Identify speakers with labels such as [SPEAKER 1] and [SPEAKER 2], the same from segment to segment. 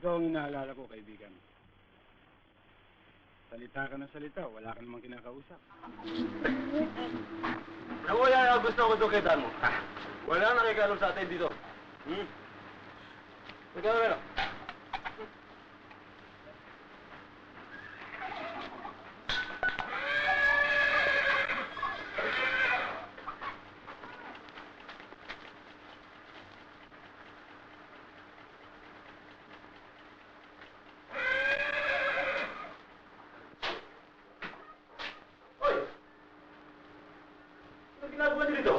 [SPEAKER 1] Ikaw ang inaalala ko, kaibigan. Salita ka ng salita, wala ka namang kinakausap.
[SPEAKER 2] Nawala ang gusto kita mo. Wala nakikialam sa atin dito. Ikaw na. Ginagawa niyo dito?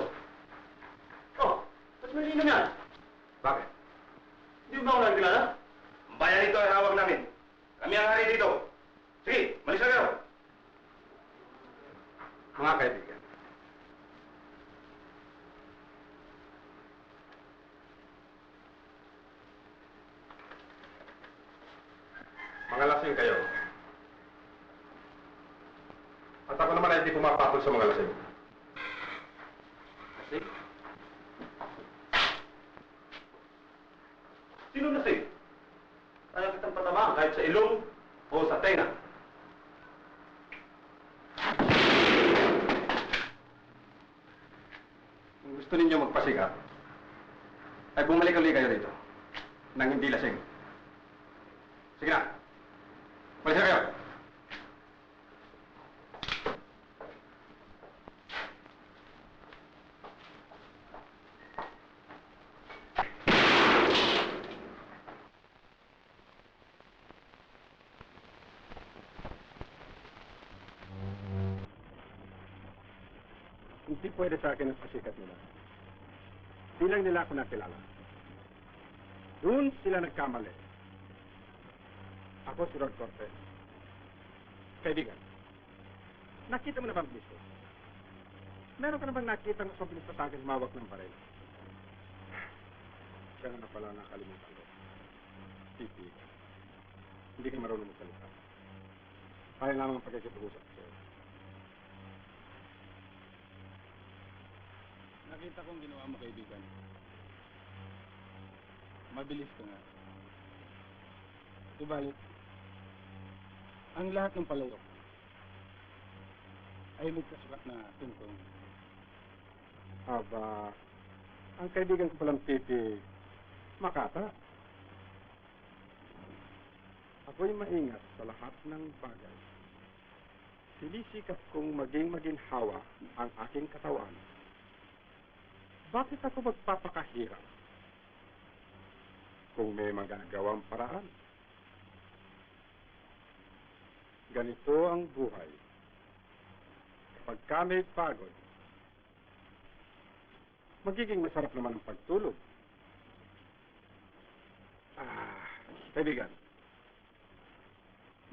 [SPEAKER 2] Oh, ba't malinom yan?
[SPEAKER 3] Bakit?
[SPEAKER 2] Hindi ba ako nakikilala?
[SPEAKER 3] Ang bayan nito ay hawak namin. Kami ang hari dito. Sige, malis na kayo. Mga kaibigan. Mga lasing kayo. At ako naman ay hindi pumapatol sa mga lasing.
[SPEAKER 2] Lasing? Sino lasing? Kaya kitang patamaan kahit sa ilong o sa tenga.
[SPEAKER 3] Kung gusto ninyo magpasikat, ay bumalik ulit kayo dito nang hindi lasing. Sige na. Malis na kayo.
[SPEAKER 1] Hindi pwede sa akin ang pasikat nila. Silang nila ako nakilala. Doon sila nagkamali. Ako si Rod Cortez. Kaibigan, nakita mo na bang misto? Meron ka na bang nakita ng sobrang sa akin mawak ng baril? Siya na pala nakalimutan ko. Titi, hindi ka marunong magsalita. Kaya lamang ang pagkikipag-usap ko sa'yo. Nakita kong ginawa mo, kaibigan. Mabilis ka nga. Subalit, ang lahat ng palayok ay magkasukat na tuntong. Aba, ang kaibigan ko palang Titi, makata. Ako'y maingat sa lahat ng bagay. Sinisikap kong maging maginhawa ang aking katawan. Bakit ako magpapakahirap kung may magagawang paraan? Ganito ang buhay. Kapag kami pagod, magiging masarap naman ang pagtulog. Kaibigan,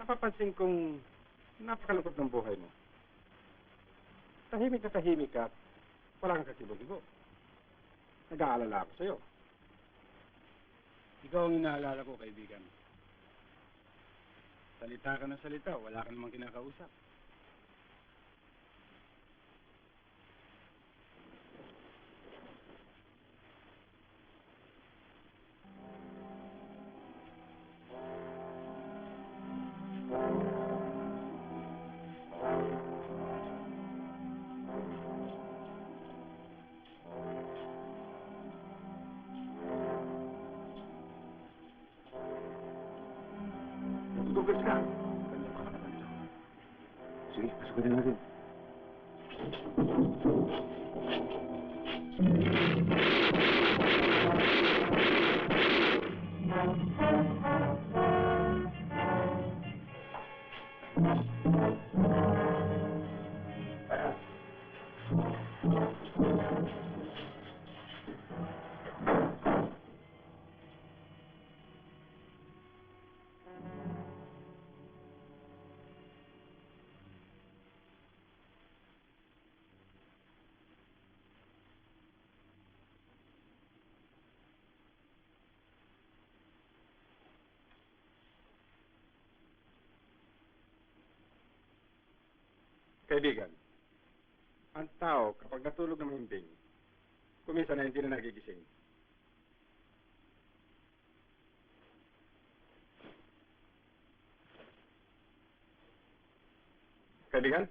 [SPEAKER 1] napapansin kong napakalungkot ng buhay mo. Tahimik at wala kang kakibo-kibo. Nag-aalala ako sa'yo. Ikaw ang inaalala ko, kaibigan. Salita ka ng salita, wala ka namang kinakausap. Tugas ka. Sige, pasukin natin. Kaibigan, ang tao kapag natulog ng mahimbing, kuminsan na hindi na nagigising. Kaibigan?